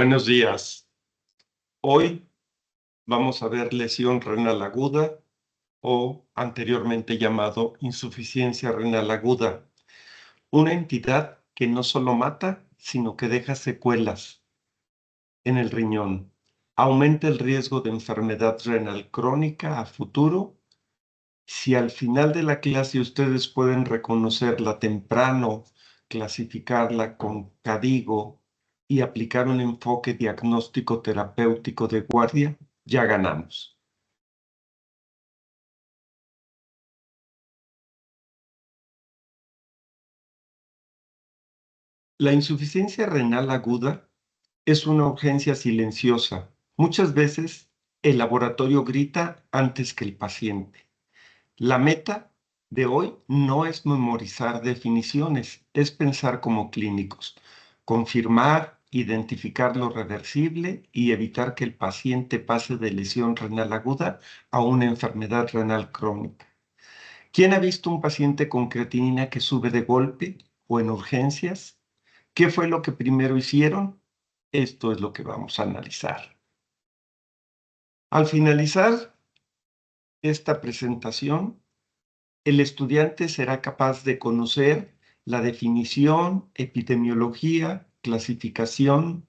Buenos días. Hoy vamos a ver lesión renal aguda o anteriormente llamado insuficiencia renal aguda, una entidad que no solo mata, sino que deja secuelas en el riñón. Aumenta el riesgo de enfermedad renal crónica a futuro. Si al final de la clase ustedes pueden reconocerla temprano, clasificarla con CADIGO y aplicar un enfoque diagnóstico terapéutico de guardia, ya ganamos. La insuficiencia renal aguda es una urgencia silenciosa. Muchas veces el laboratorio grita antes que el paciente. La meta de hoy no es memorizar definiciones, es pensar como clínicos, confirmar, identificar lo reversible y evitar que el paciente pase de lesión renal aguda a una enfermedad renal crónica. ¿Quién ha visto un paciente con creatinina que sube de golpe o en urgencias? ¿Qué fue lo que primero hicieron? Esto es lo que vamos a analizar. Al finalizar esta presentación, el estudiante será capaz de conocer la definición, epidemiología, clasificación,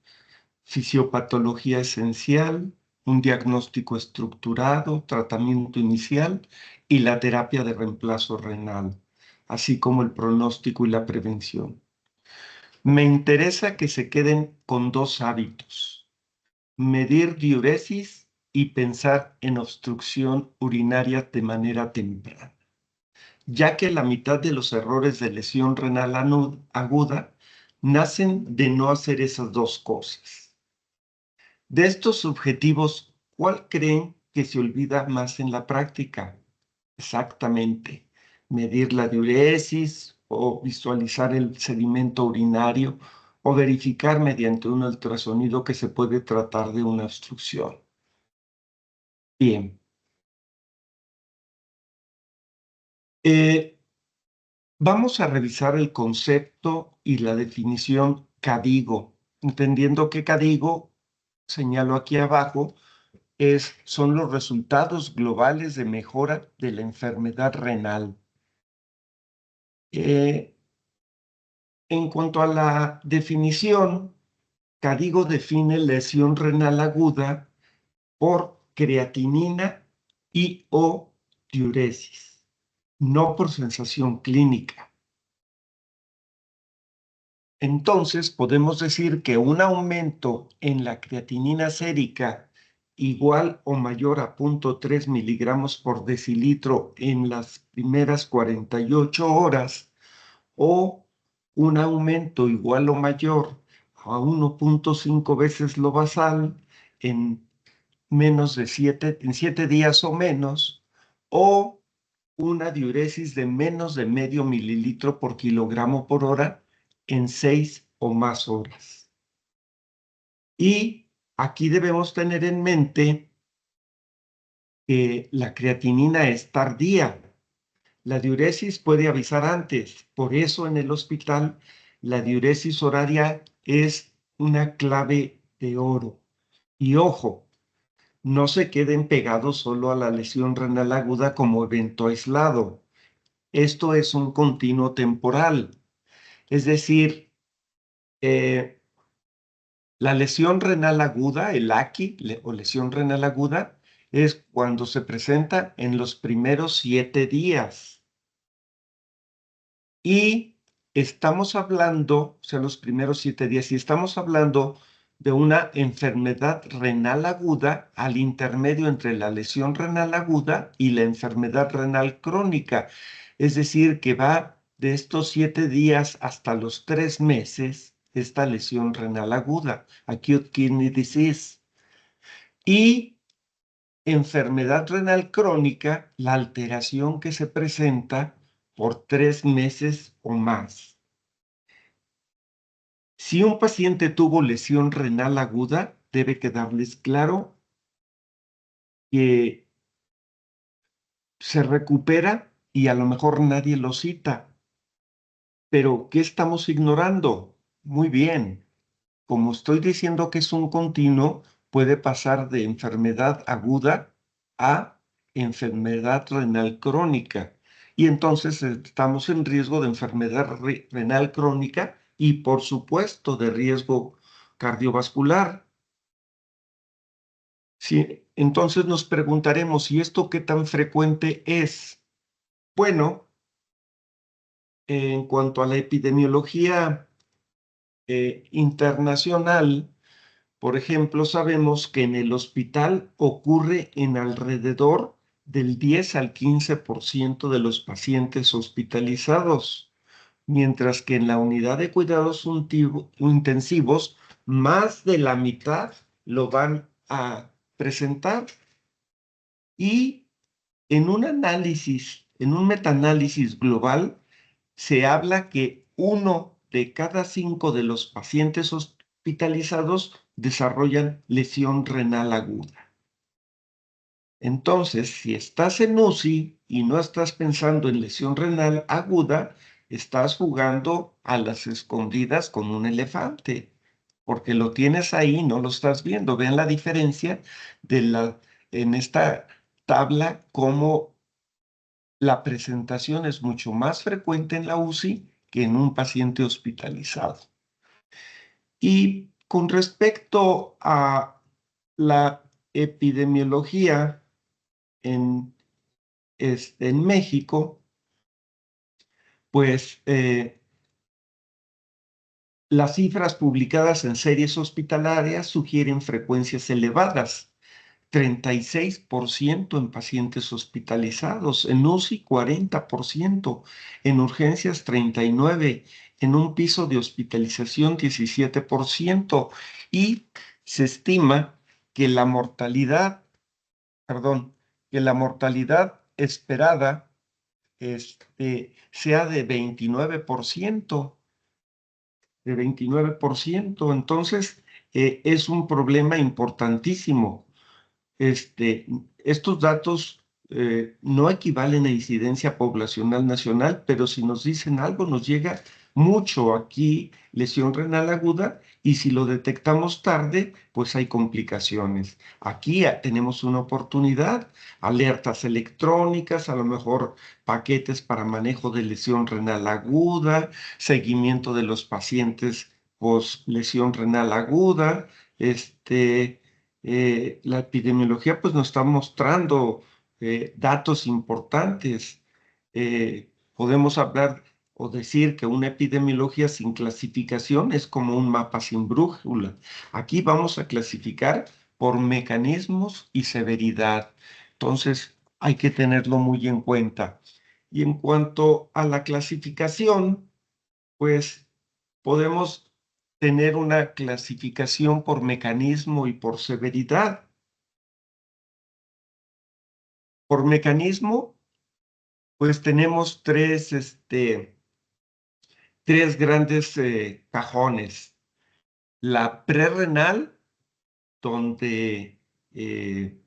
fisiopatología esencial, un diagnóstico estructurado, tratamiento inicial y la terapia de reemplazo renal, así como el pronóstico y la prevención. Me interesa que se queden con dos hábitos: medir diuresis y pensar en obstrucción urinaria de manera temprana, ya que la mitad de los errores de lesión renal aguda nacen de no hacer esas dos cosas. De estos objetivos, ¿cuál creen que se olvida más en la práctica? Exactamente, medir la diuresis o visualizar el sedimento urinario o verificar mediante un ultrasonido que se puede tratar de una obstrucción. Bien. Vamos a revisar el concepto y la definición CADIGO, entendiendo que CADIGO, señalo aquí abajo, son los resultados globales de mejora de la enfermedad renal. En cuanto a la definición, CADIGO define lesión renal aguda por creatinina y o diuresis, no por sensación clínica. Entonces, podemos decir que un aumento en la creatinina sérica igual o mayor a 0.3 miligramos por decilitro en las primeras 48 horas o un aumento igual o mayor a 1.5 veces lo basal en menos de 7 días o menos, o una diuresis de menos de medio mililitro por kilogramo por hora en 6 o más horas. Y aquí debemos tener en mente que la creatinina es tardía. La diuresis puede avisar antes. Por eso en el hospital la diuresis horaria es una clave de oro. Y ojo, no se queden pegados solo a la lesión renal aguda como evento aislado. Esto es un continuo temporal. Es decir, la lesión renal aguda, el AKI o lesión renal aguda, es cuando se presenta en los primeros 7 días. Y estamos hablando, o sea, los primeros 7 días, y estamos hablando de una enfermedad renal aguda al intermedio entre la lesión renal aguda y la enfermedad renal crónica. Es decir, que va de estos 7 días hasta los 3 meses esta lesión renal aguda, acute kidney disease. Y enfermedad renal crónica, la alteración que se presenta por 3 meses o más. Si un paciente tuvo lesión renal aguda, debe quedarles claro que se recupera y a lo mejor nadie lo cita. Pero, ¿qué estamos ignorando? Muy bien, como estoy diciendo que es un continuo, puede pasar de enfermedad aguda a enfermedad renal crónica. Y entonces estamos en riesgo de enfermedad renal crónica y, por supuesto, de riesgo cardiovascular. Sí, entonces nos preguntaremos, ¿y esto qué tan frecuente es? Bueno, en cuanto a la epidemiología internacional, por ejemplo, sabemos que en el hospital ocurre en alrededor del 10 al 15% de los pacientes hospitalizados, mientras que en la unidad de cuidados intensivos, más de la mitad lo van a presentar. Y en un análisis, en un metaanálisis global, se habla que 1 de cada 5 de los pacientes hospitalizados desarrollan lesión renal aguda. Entonces, si estás en UCI y no estás pensando en lesión renal aguda, estás jugando a las escondidas con un elefante, porque lo tienes ahí y no lo estás viendo. Vean la diferencia en esta tabla, cómo la presentación es mucho más frecuente en la UCI que en un paciente hospitalizado. Y con respecto a la epidemiología en México, pues las cifras publicadas en series hospitalarias sugieren frecuencias elevadas. 36% en pacientes hospitalizados, en UCI 40%, en urgencias 39%, en un piso de hospitalización 17%, y se estima que la mortalidad, perdón, que la mortalidad esperada sea de 29%, de 29%. Entonces, es un problema importantísimo. Estos datos no equivalen a incidencia poblacional nacional, pero si nos dicen algo, nos llega mucho aquí lesión renal aguda, y si lo detectamos tarde, pues hay complicaciones. Aquí tenemos una oportunidad, alertas electrónicas, a lo mejor paquetes para manejo de lesión renal aguda, seguimiento de los pacientes post lesión renal aguda, la epidemiología pues nos está mostrando datos importantes. Podemos hablar o decir que una epidemiología sin clasificación es como un mapa sin brújula. Aquí vamos a clasificar por mecanismos y severidad. Entonces hay que tenerlo muy en cuenta. Y en cuanto a la clasificación, pues podemos tener una clasificación por mecanismo y por severidad. Por mecanismo, pues tenemos tres grandes cajones. La prerrenal, donde eh,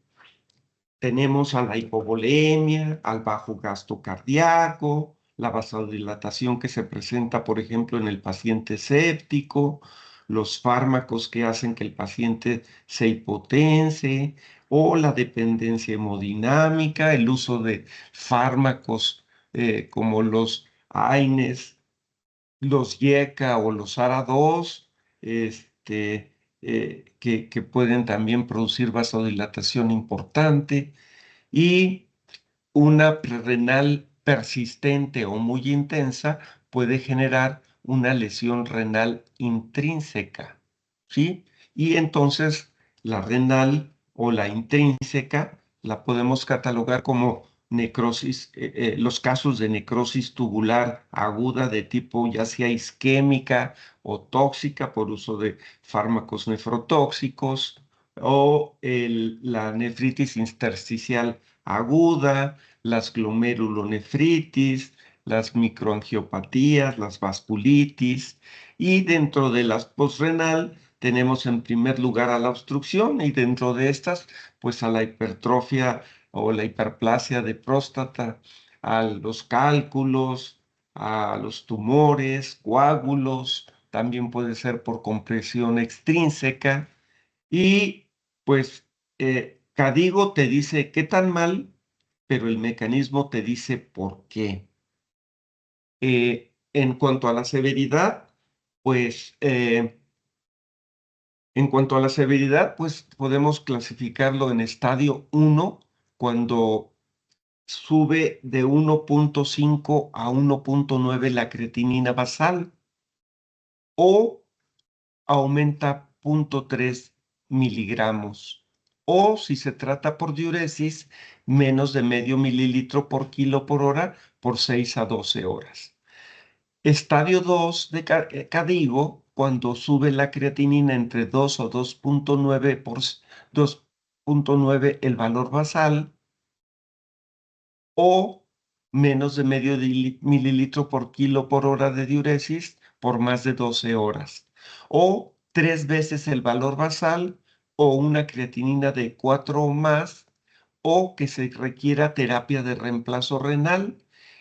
tenemos a la hipovolemia, al bajo gasto cardíaco, la vasodilatación que se presenta, por ejemplo, en el paciente séptico, los fármacos que hacen que el paciente se hipotense, o la dependencia hemodinámica, el uso de fármacos como los AINES, los YECA o los ARA2, que pueden también producir vasodilatación importante, y una prerrenal persistente o muy intensa puede generar una lesión renal intrínseca, ¿sí? Y entonces la renal o la intrínseca la podemos catalogar como necrosis, los casos de necrosis tubular aguda de tipo ya sea isquémica o tóxica por uso de fármacos nefrotóxicos, o la nefritis intersticial aguda, las glomerulonefritis, las microangiopatías, las vasculitis, y dentro de las postrenal tenemos en primer lugar a la obstrucción, y dentro de estas, pues a la hipertrofia o la hiperplasia de próstata, a los cálculos, a los tumores, coágulos también puede ser por compresión extrínseca. Y pues Cadigo te dice qué tan mal, pero el mecanismo te dice por qué. En cuanto a la severidad, pues podemos clasificarlo en estadio 1 cuando sube de 1.5 a 1.9 la creatinina basal o aumenta 0.3 miligramos. O si se trata por diuresis, menos de medio mililitro por kilo por hora por 6 a 12 horas. Estadio 2 de Cadigo, cuando sube la creatinina entre 2 o 2.9 por 2.9 el valor basal, o menos de medio mililitro por kilo por hora de diuresis por más de 12 horas, o 3 veces el valor basal, o una creatinina de 4 o más, o que se requiera terapia de reemplazo renal.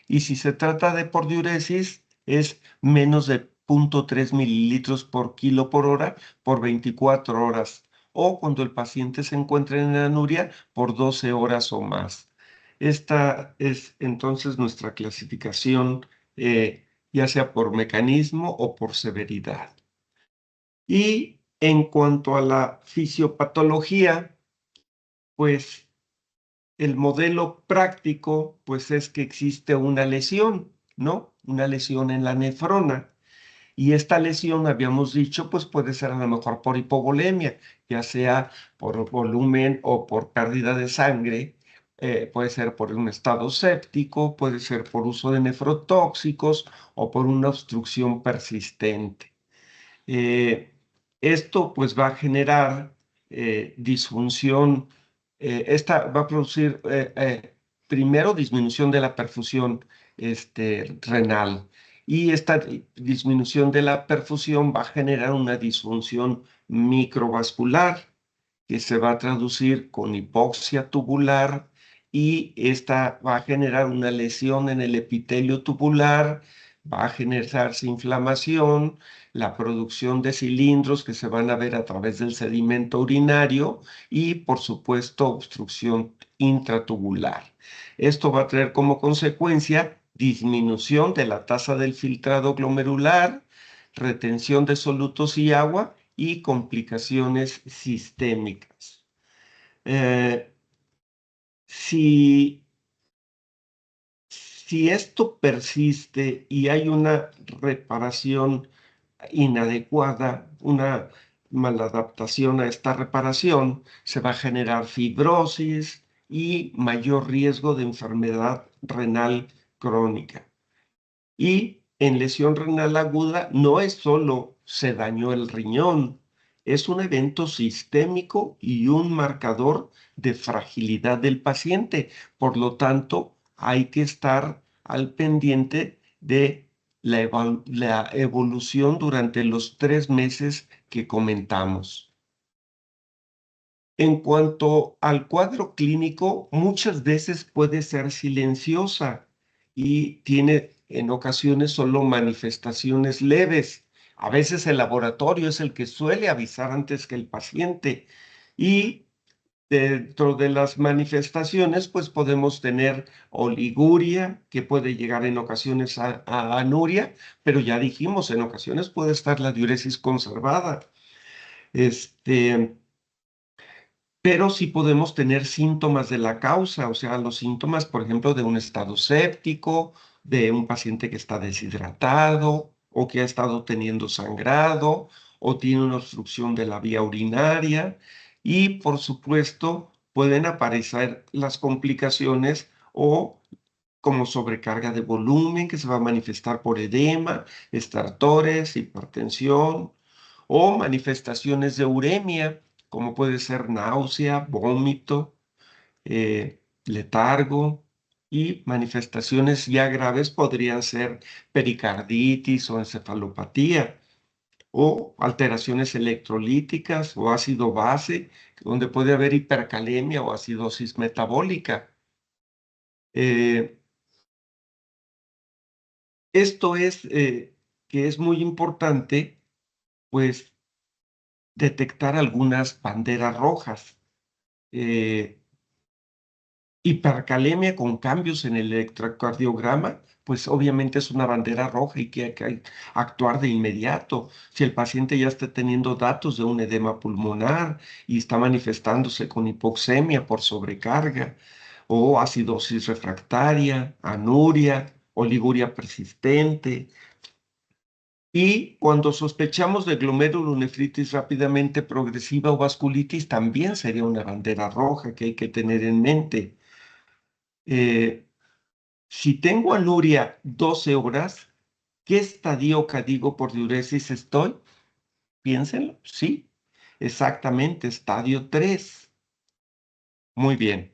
Y si se trata de por diuresis, es menos de 0.3 mililitros por kilo por hora por 24 horas, o cuando el paciente se encuentre en anuria por 12 horas o más. Esta es entonces nuestra clasificación, ya sea por mecanismo o por severidad. Y en cuanto a la fisiopatología, pues el modelo práctico, pues es que existe una lesión, ¿no? Una lesión en la nefrona. Y esta lesión, habíamos dicho, pues puede ser a lo mejor por hipovolemia, ya sea por volumen o por pérdida de sangre, puede ser por un estado séptico, puede ser por uso de nefrotóxicos o por una obstrucción persistente. Eh, Esto pues va a generar disfunción, esta va a producir primero disminución de la perfusión renal, y esta disminución de la perfusión va a generar una disfunción microvascular que se va a traducir con hipoxia tubular, y esta va a generar una lesión en el epitelio tubular, va a generarse inflamación, la producción de cilindros que se van a ver a través del sedimento urinario y, por supuesto, obstrucción intratubular. Esto va a traer como consecuencia disminución de la tasa del filtrado glomerular, retención de solutos y agua y complicaciones sistémicas. Eh, si si esto persiste y hay una reparación inadecuada, una maladaptación a esta reparación, se va a generar fibrosis y mayor riesgo de enfermedad renal crónica. Y en lesión renal aguda no es solo se dañó el riñón, es un evento sistémico y un marcador de fragilidad del paciente. Por lo tanto, hay que estar al pendiente de la evolución durante los 3 meses que comentamos. En cuanto al cuadro clínico, muchas veces puede ser silenciosa y tiene en ocasiones solo manifestaciones leves. A veces el laboratorio es el que suele avisar antes que el paciente. Y dentro de las manifestaciones, pues podemos tener oliguria, que puede llegar en ocasiones a anuria, pero ya dijimos, en ocasiones puede estar la diuresis conservada. Pero sí podemos tener síntomas de la causa, o sea, los síntomas, por ejemplo, de un estado séptico, de un paciente que está deshidratado o que ha estado teniendo sangrado o tiene una obstrucción de la vía urinaria, y por supuesto pueden aparecer las complicaciones o como sobrecarga de volumen que se va a manifestar por edema, estertores, hipertensión, o manifestaciones de uremia, como puede ser náusea, vómito, letargo, y manifestaciones ya graves podrían ser pericarditis o encefalopatía, o alteraciones electrolíticas o ácido base, donde puede haber hipercalemia o acidosis metabólica. Eh, Esto es que es muy importante pues detectar algunas banderas rojas. Hipercalemia con cambios en el electrocardiograma, pues obviamente es una bandera roja y que hay que actuar de inmediato. Si el paciente ya está teniendo datos de un edema pulmonar y está manifestándose con hipoxemia por sobrecarga, o acidosis refractaria, anuria, oliguria persistente. Y cuando sospechamos de glomerulonefritis rápidamente progresiva o vasculitis, también sería una bandera roja que hay que tener en mente. Eh, si tengo anuria 12 horas, ¿qué estadio cadigo por diuresis estoy? Piénsenlo, sí, exactamente, estadio 3. Muy bien.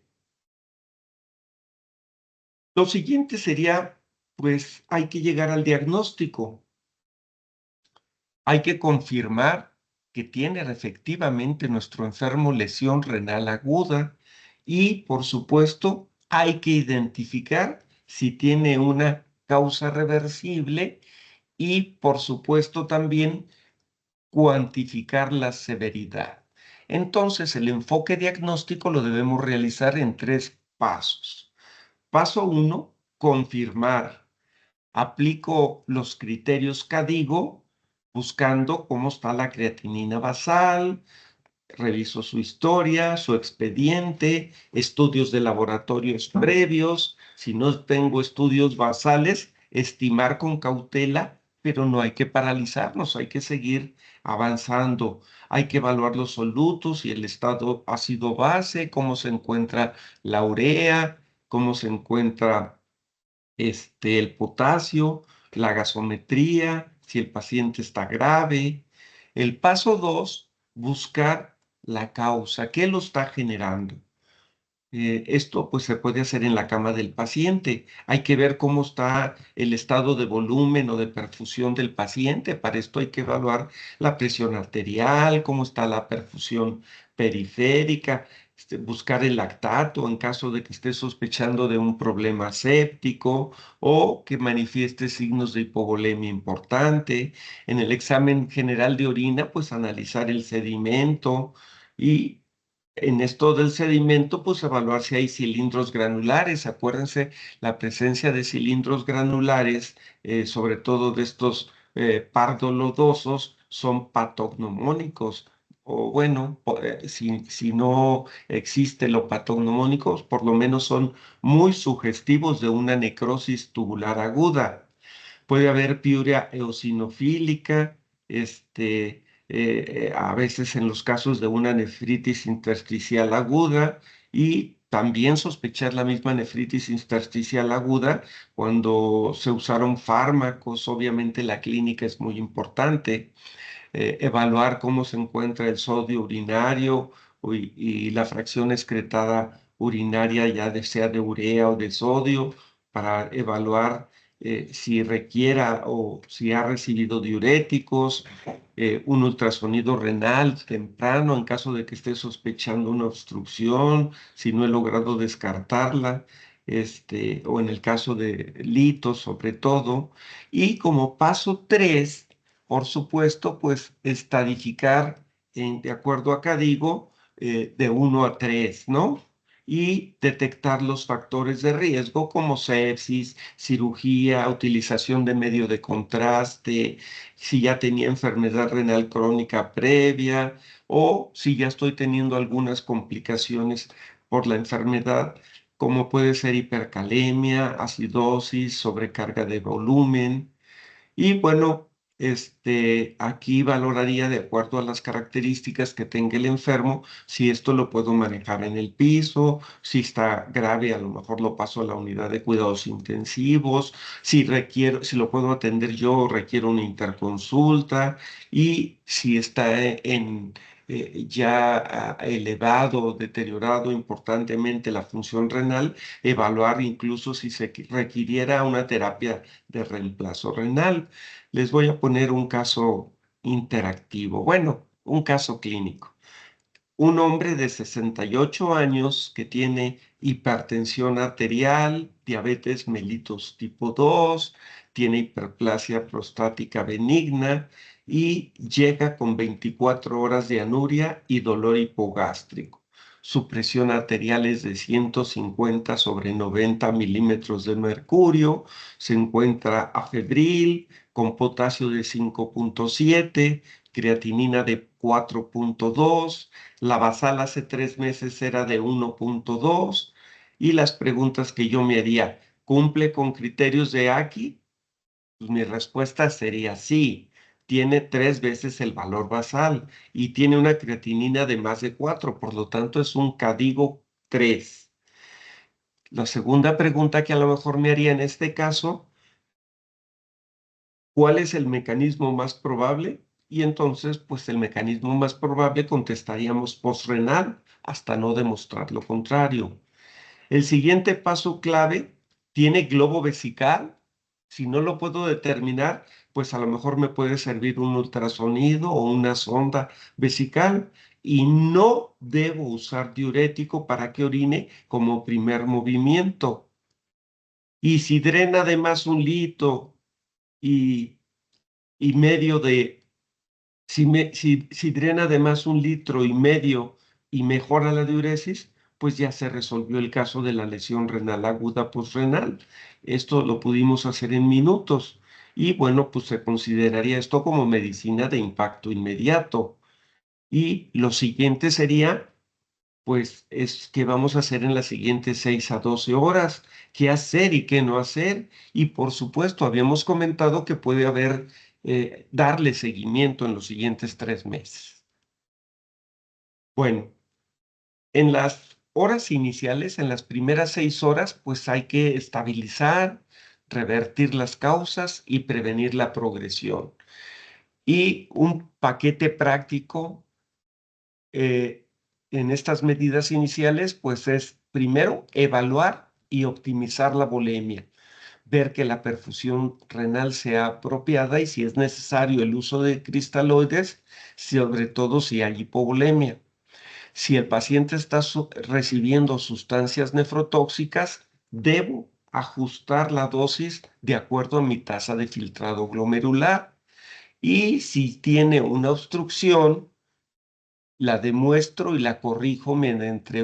Lo siguiente sería, pues hay que llegar al diagnóstico. Hay que confirmar que tiene efectivamente nuestro enfermo lesión renal aguda y, por supuesto, hay que identificar si tiene una causa reversible y, por supuesto, también cuantificar la severidad. Entonces, el enfoque diagnóstico lo debemos realizar en 3 pasos. Paso 1, confirmar. Aplico los criterios CADIGO buscando cómo está la creatinina basal, reviso su historia, su expediente, estudios de laboratorios previos. Si no tengo estudios basales, estimar con cautela, pero no hay que paralizarnos, hay que seguir avanzando. Hay que evaluar los solutos y el estado ácido base, cómo se encuentra la urea, cómo se encuentra el potasio, la gasometría, si el paciente está grave. El paso 2, buscar la causa, ¿qué lo está generando? Esto pues se puede hacer en la cama del paciente. Hay que ver cómo está el estado de volumen o de perfusión del paciente. Para esto hay que evaluar la presión arterial, cómo está la perfusión periférica, buscar el lactato en caso de que esté sospechando de un problema séptico o que manifieste signos de hipovolemia importante. En el examen general de orina, pues analizar el sedimento y en esto del sedimento, pues evaluar si hay cilindros granulares. Acuérdense, la presencia de cilindros granulares, sobre todo de estos pardolodosos, son patognomónicos. O bueno, si no existe lo patognomónicos, por lo menos son muy sugestivos de una necrosis tubular aguda. Puede haber piuria eosinofílica, a veces en los casos de una nefritis intersticial aguda y también sospechar la misma nefritis intersticial aguda cuando se usaron fármacos. Obviamente la clínica es muy importante. Evaluar cómo se encuentra el sodio urinario y la fracción excretada urinaria, ya sea de urea o de sodio, para evaluar si requiera o si ha recibido diuréticos, un ultrasonido renal temprano en caso de que esté sospechando una obstrucción, si no he logrado descartarla, o en el caso de litos sobre todo. Y como paso 3, por supuesto, pues estadificar de acuerdo a CADIGO de 1 a 3, ¿no? Y detectar los factores de riesgo como sepsis, cirugía, utilización de medio de contraste, si ya tenía enfermedad renal crónica previa o si ya estoy teniendo algunas complicaciones por la enfermedad, como puede ser hipercalemia, acidosis, sobrecarga de volumen. Y bueno, aquí valoraría de acuerdo a las características que tenga el enfermo, si esto lo puedo manejar en el piso, si está grave, a lo mejor lo paso a la unidad de cuidados intensivos, si lo puedo atender yo, requiero una interconsulta y si está ya elevado, deteriorado importantemente la función renal, evaluar incluso si se requiriera una terapia de reemplazo renal. Les voy a poner un caso interactivo, bueno, un caso clínico. un hombre de 68 años que tiene hipertensión arterial, diabetes mellitus tipo 2, tiene hiperplasia prostática benigna y llega con 24 horas de anuria y dolor hipogástrico. Su presión arterial es de 150 sobre 90 milímetros de mercurio, se encuentra afebril, con potasio de 5,7, creatinina de 4,2, la basal hace 3 meses era de 1,2 y las preguntas que yo me haría, ¿cumple con criterios de AKI? Pues mi respuesta sería sí. Tiene 3 veces el valor basal y tiene una creatinina de más de 4, por lo tanto es un CADIGO 3. La segunda pregunta que a lo mejor me haría en este caso, ¿cuál es el mecanismo más probable? Y entonces, pues el mecanismo más probable contestaríamos postrenal hasta no demostrar lo contrario. El siguiente paso clave tiene globo vesical. Si no lo puedo determinar, pues a lo mejor me puede servir un ultrasonido o una sonda vesical y no debo usar diurético para que orine como primer movimiento. Y si drena además 1 litro y medio de, si drena además 1,5 litros y mejora la diuresis, pues ya se resolvió el caso de la lesión renal aguda posrenal. Esto lo pudimos hacer en minutos y bueno, pues se consideraría esto como medicina de impacto inmediato. Y lo siguiente sería pues es que vamos a hacer en las siguientes 6 a 12 horas, qué hacer y qué no hacer. Y por supuesto, habíamos comentado que puede haber, darle seguimiento en los siguientes 3 meses. Bueno, en las horas iniciales, en las primeras 6 horas, pues hay que estabilizar, revertir las causas y prevenir la progresión. Y un paquete práctico en estas medidas iniciales, pues es primero evaluar y optimizar la volemia, ver que la perfusión renal sea apropiada y si es necesario el uso de cristaloides, sobre todo si hay hipovolemia. Si el paciente está recibiendo sustancias nefrotóxicas, debo ajustar la dosis de acuerdo a mi tasa de filtrado glomerular. Y si tiene una obstrucción, la demuestro y la corrijo mediante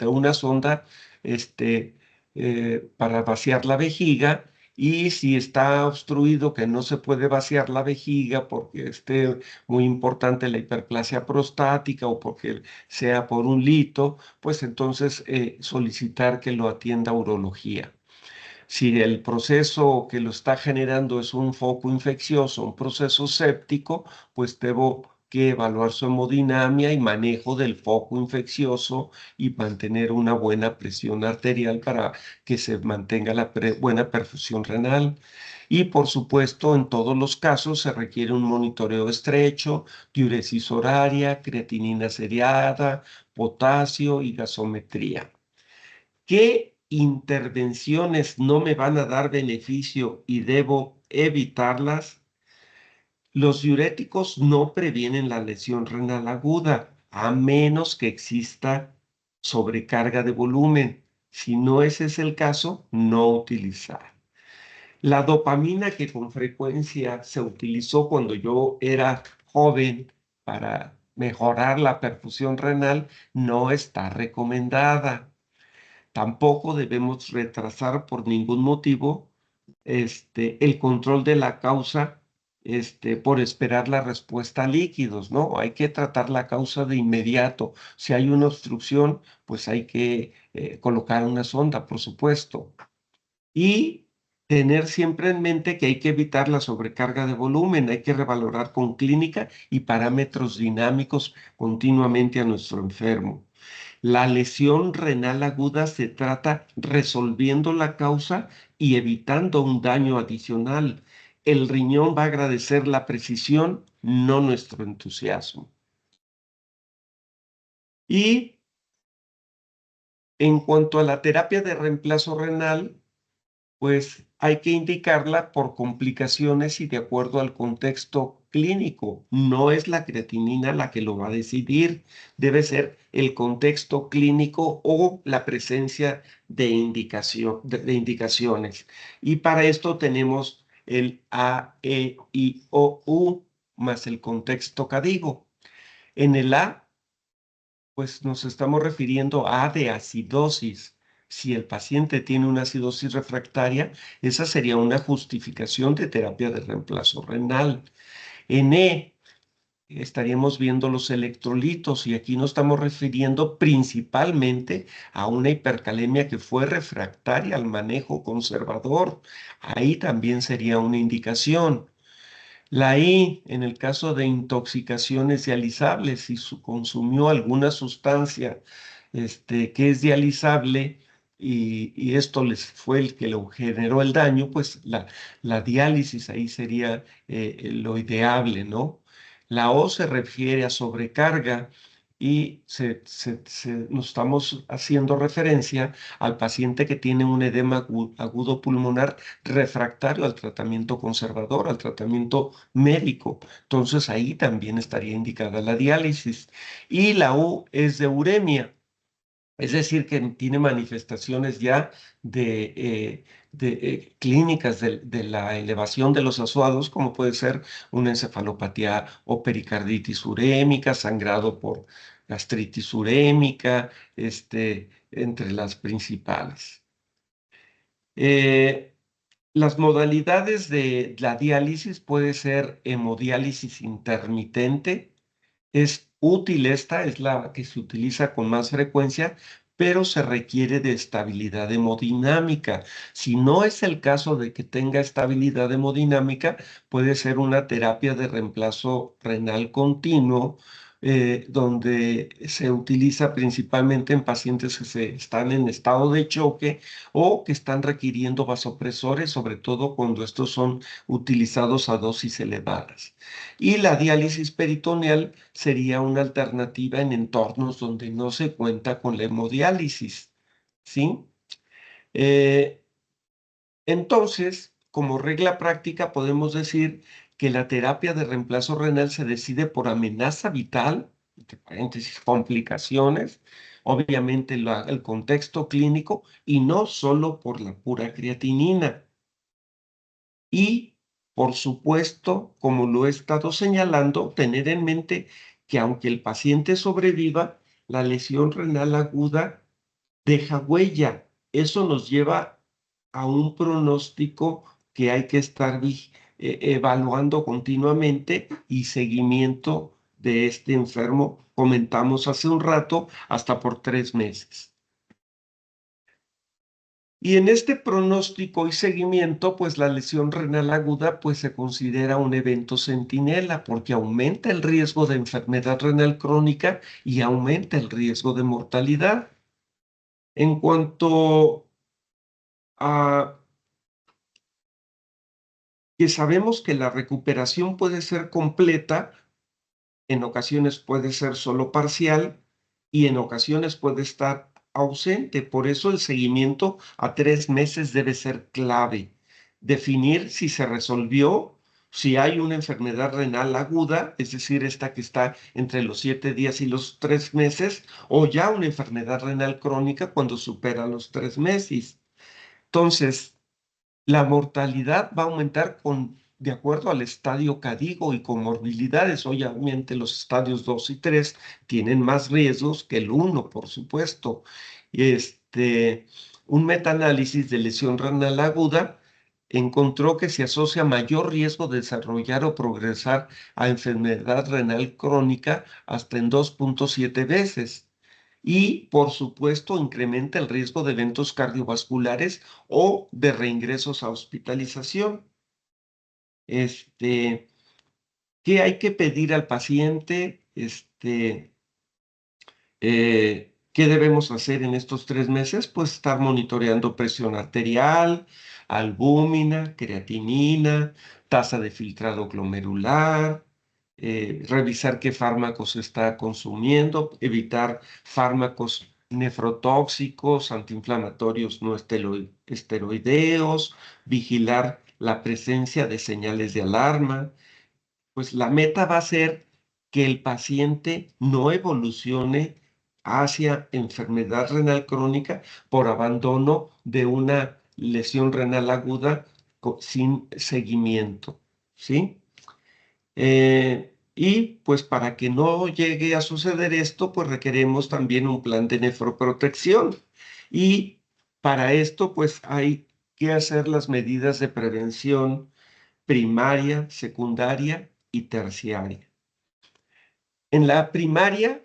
una sonda para vaciar la vejiga. Y si está obstruido, que no se puede vaciar la vejiga porque esté muy importante la hiperplasia prostática o porque sea por un lito, pues entonces solicitar que lo atienda urología. Si el proceso que lo está generando es un foco infeccioso, un proceso séptico, pues debo que evaluar su hemodinamia y manejo del foco infeccioso y mantener una buena presión arterial para que se mantenga la buena perfusión renal. Y por supuesto, en todos los casos se requiere un monitoreo estrecho, diuresis horaria, creatinina seriada, potasio y gasometría. ¿Qué intervenciones no me van a dar beneficio y debo evitarlas? Los diuréticos no previenen la lesión renal aguda, a menos que exista sobrecarga de volumen. Si no ese es el caso, no utilizar. La dopamina que con frecuencia se utilizó cuando yo era joven para mejorar la perfusión renal no está recomendada. Tampoco debemos retrasar por ningún motivo el control de la causa por esperar la respuesta a líquidos, ¿no? Hay que tratar la causa de inmediato. Si hay una obstrucción, pues hay que colocar una sonda, por supuesto. Y tener siempre en mente que hay que evitar la sobrecarga de volumen, hay que revalorar con clínica y parámetros dinámicos continuamente a nuestro enfermo. La lesión renal aguda se trata resolviendo la causa y evitando un daño adicional. El riñón va a agradecer la precisión, no nuestro entusiasmo. Y en cuanto a la terapia de reemplazo renal, pues hay que indicarla por complicaciones y de acuerdo al contexto clínico. No es la creatinina la que lo va a decidir, debe ser el contexto clínico o la presencia de indicaciones. Y para esto tenemos el A, E, I, O, U más el contexto CADIGO. En el A, pues nos estamos refiriendo a de acidosis. Si el paciente tiene una acidosis refractaria, esa sería una justificación de terapia de reemplazo renal. En E, estaríamos viendo los electrolitos y aquí nos estamos refiriendo principalmente a una hipercalemia que fue refractaria al manejo conservador. Ahí también sería una indicación. La I, en el caso de intoxicaciones dializables, si consumió alguna sustancia que es dializable y esto les fue el que lo generó el daño, pues la diálisis ahí sería lo ideable, ¿no? La O se refiere a sobrecarga y nos estamos haciendo referencia al paciente que tiene un edema agudo pulmonar refractario al tratamiento conservador, al tratamiento médico. Entonces ahí también estaría indicada la diálisis. Y la U es de uremia, es decir, que tiene manifestaciones ya de clínicas de la elevación de los azuados, como puede ser una encefalopatía o pericarditis urémica, sangrado por gastritis urémica, entre las principales. Eh, las modalidades de la diálisis puede ser hemodiálisis intermitente. Es útil esta, es la que se utiliza con más frecuencia, pero se requiere de estabilidad hemodinámica. Si no es el caso de que tenga estabilidad hemodinámica, puede ser una terapia de reemplazo renal continuo, donde se utiliza principalmente en pacientes que están en estado de choque o que están requiriendo vasopresores, sobre todo cuando estos son utilizados a dosis elevadas. Y la diálisis peritoneal sería una alternativa en entornos donde no se cuenta con la hemodiálisis, ¿sí? Eh, entonces, como regla práctica, podemos decir que la terapia de reemplazo renal se decide por amenaza vital, entre paréntesis, complicaciones, obviamente el contexto clínico y no solo por la pura creatinina. Y, por supuesto, como lo he estado señalando, tener en mente que aunque el paciente sobreviva, la lesión renal aguda deja huella. Eso nos lleva a un pronóstico que hay que estar evaluando continuamente y seguimiento de este enfermo, comentamos hace un rato, hasta por 3 meses. Y en este pronóstico y seguimiento, pues la lesión renal aguda, pues se considera un evento centinela porque aumenta el riesgo de enfermedad renal crónica y aumenta el riesgo de mortalidad. En cuanto a que sabemos que la recuperación puede ser completa, en ocasiones puede ser solo parcial y en ocasiones puede estar ausente. Por eso el seguimiento a 3 meses debe ser clave. Definir si se resolvió, si hay una enfermedad renal aguda, es decir, esta que está entre los 7 días y los 3 meses, o ya una enfermedad renal crónica cuando supera los 3 meses. Entonces, la mortalidad va a aumentar de acuerdo al estadio CADIGO y comorbilidades. Obviamente los estadios 2 y 3 tienen más riesgos que el 1, por supuesto. Un metaanálisis de lesión renal aguda encontró que se asocia mayor riesgo de desarrollar o progresar a enfermedad renal crónica hasta en 2.7 veces. Y, por supuesto, incrementa el riesgo de eventos cardiovasculares o de reingresos a hospitalización. ¿Qué hay que pedir al paciente? ¿Qué debemos hacer en estos 3 meses? Pues estar monitoreando presión arterial, albúmina, creatinina, tasa de filtrado glomerular, revisar qué fármacos está consumiendo, evitar fármacos nefrotóxicos, antiinflamatorios no esteroideos, vigilar la presencia de señales de alarma. Pues la meta va a ser que el paciente no evolucione hacia enfermedad renal crónica por abandono de una lesión renal aguda sin seguimiento, ¿sí? Y pues para que no llegue a suceder esto, pues requeremos también un plan de nefroprotección. Y para esto, pues hay que hacer las medidas de prevención primaria, secundaria y terciaria. En la primaria,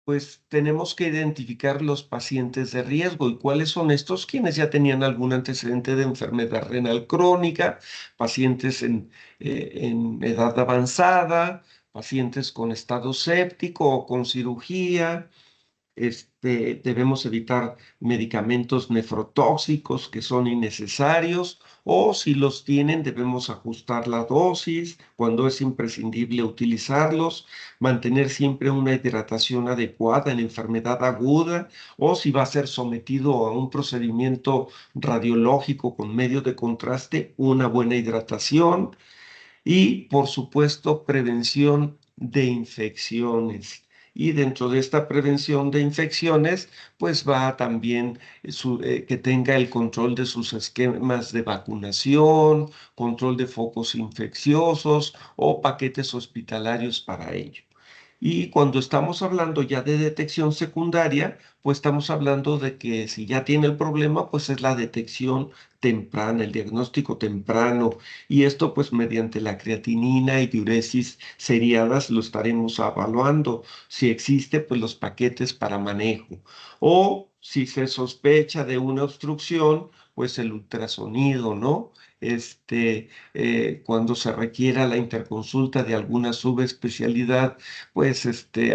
pues tenemos que identificar los pacientes de riesgo. ¿Y cuáles son estos? Quienes ya tenían algún antecedente de enfermedad renal crónica, pacientes en edad avanzada, pacientes con estado séptico o con cirugía. Debemos evitar medicamentos nefrotóxicos que son innecesarios o si los tienen debemos ajustar la dosis cuando es imprescindible utilizarlos, mantener siempre una hidratación adecuada en enfermedad aguda o si va a ser sometido a un procedimiento radiológico con medio de contraste, una buena hidratación y, por supuesto, prevención de infecciones. Y dentro de esta prevención de infecciones, pues va también que tenga el control de sus esquemas de vacunación, control de focos infecciosos o paquetes hospitalarios para ello. Y cuando estamos hablando ya de detección secundaria, pues estamos hablando de que si ya tiene el problema, pues es la detección temprana, el diagnóstico temprano. Y esto pues mediante la creatinina y diuresis seriadas lo estaremos evaluando. Si existe, pues los paquetes para manejo. O si se sospecha de una obstrucción, pues el ultrasonido, ¿no? Cuando se requiera la interconsulta de alguna subespecialidad, pues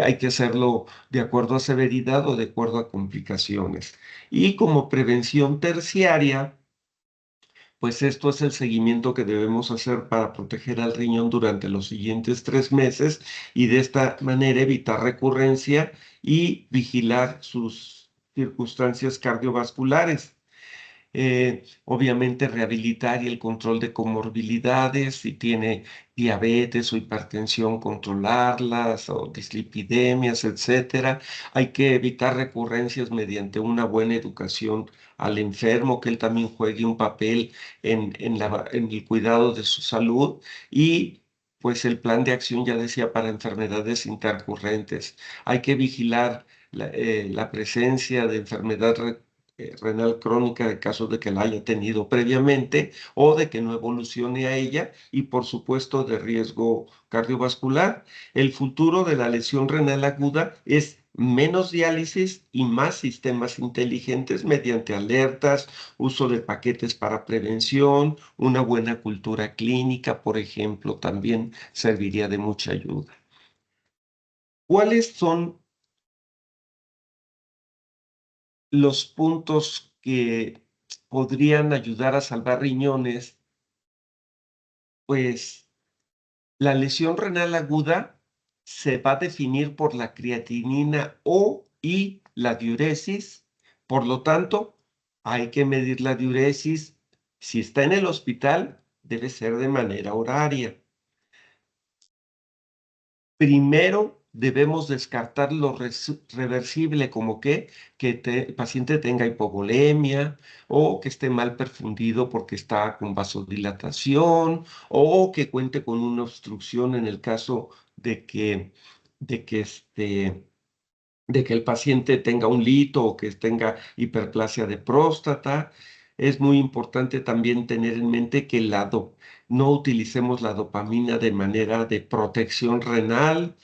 hay que hacerlo de acuerdo a severidad o de acuerdo a complicaciones. Y como prevención terciaria, pues esto es el seguimiento que debemos hacer para proteger al riñón durante los siguientes 3 meses y de esta manera evitar recurrencia y vigilar sus circunstancias cardiovasculares. Obviamente rehabilitar y el control de comorbilidades, si tiene diabetes o hipertensión, controlarlas, o dislipidemias, etcétera. Hay que evitar recurrencias mediante una buena educación al enfermo, que él también juegue un papel en el cuidado de su salud y pues el plan de acción, ya decía, para enfermedades intercurrentes. Hay que vigilar la presencia de enfermedad renal crónica en caso de que la haya tenido previamente o de que no evolucione a ella y por supuesto de riesgo cardiovascular. El futuro de la lesión renal aguda es menos diálisis y más sistemas inteligentes mediante alertas, uso de paquetes para prevención, una buena cultura clínica, por ejemplo, también serviría de mucha ayuda. ¿Cuáles son los puntos que podrían ayudar a salvar riñones? Pues la lesión renal aguda se va a definir por la creatinina y la diuresis. Por lo tanto, hay que medir la diuresis. Si está en el hospital, debe ser de manera horaria. Primero debemos descartar lo reversible, como que el paciente tenga hipovolemia o que esté mal perfundido porque está con vasodilatación o que cuente con una obstrucción en el caso de que, de que el paciente tenga un lito o que tenga hiperplasia de próstata. Es muy importante también tener en mente que no utilicemos la dopamina de manera de protección renal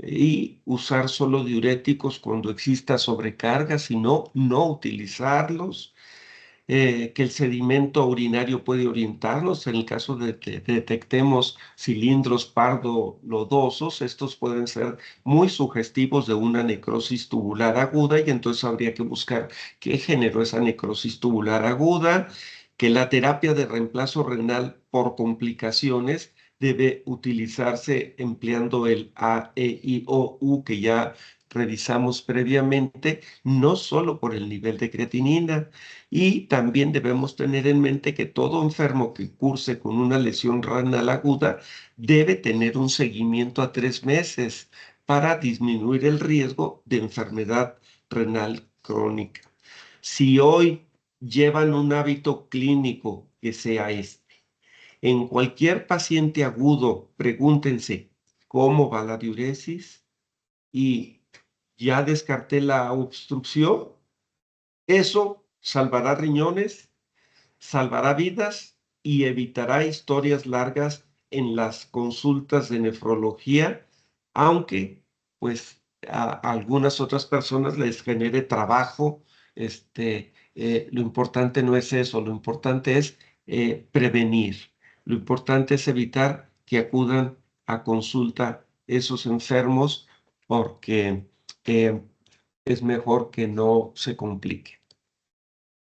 y usar solo diuréticos cuando exista sobrecarga, sino no utilizarlos, que el sedimento urinario puede orientarnos en el caso de que detectemos cilindros pardo-lodosos. Estos pueden ser muy sugestivos de una necrosis tubular aguda y entonces habría que buscar qué generó esa necrosis tubular aguda, que la terapia de reemplazo renal por complicaciones debe utilizarse empleando el A, E, I, O, U, que ya revisamos previamente, no solo por el nivel de creatinina. Y también debemos tener en mente que todo enfermo que curse con una lesión renal aguda debe tener un seguimiento a 3 meses para disminuir el riesgo de enfermedad renal crónica. Si hoy llevan un hábito clínico que sea en cualquier paciente agudo, pregúntense cómo va la diuresis y ya descarté la obstrucción. Eso salvará riñones, salvará vidas y evitará historias largas en las consultas de nefrología, aunque pues a algunas otras personas les genere trabajo. Lo importante no es eso, lo importante es prevenir. Lo importante es evitar que acudan a consulta esos enfermos porque eh, es mejor que no se complique.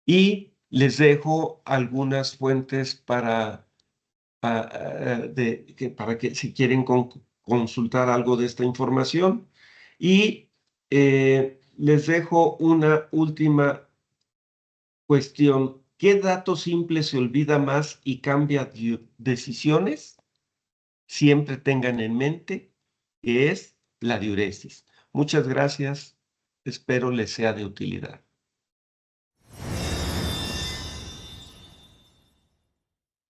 Y les dejo algunas fuentes para que si quieren consultar algo de esta información. Y les dejo una última cuestión. ¿Qué dato simple se olvida más y cambia decisiones? Siempre tengan en mente que es la diuresis. Muchas gracias. Espero les sea de utilidad.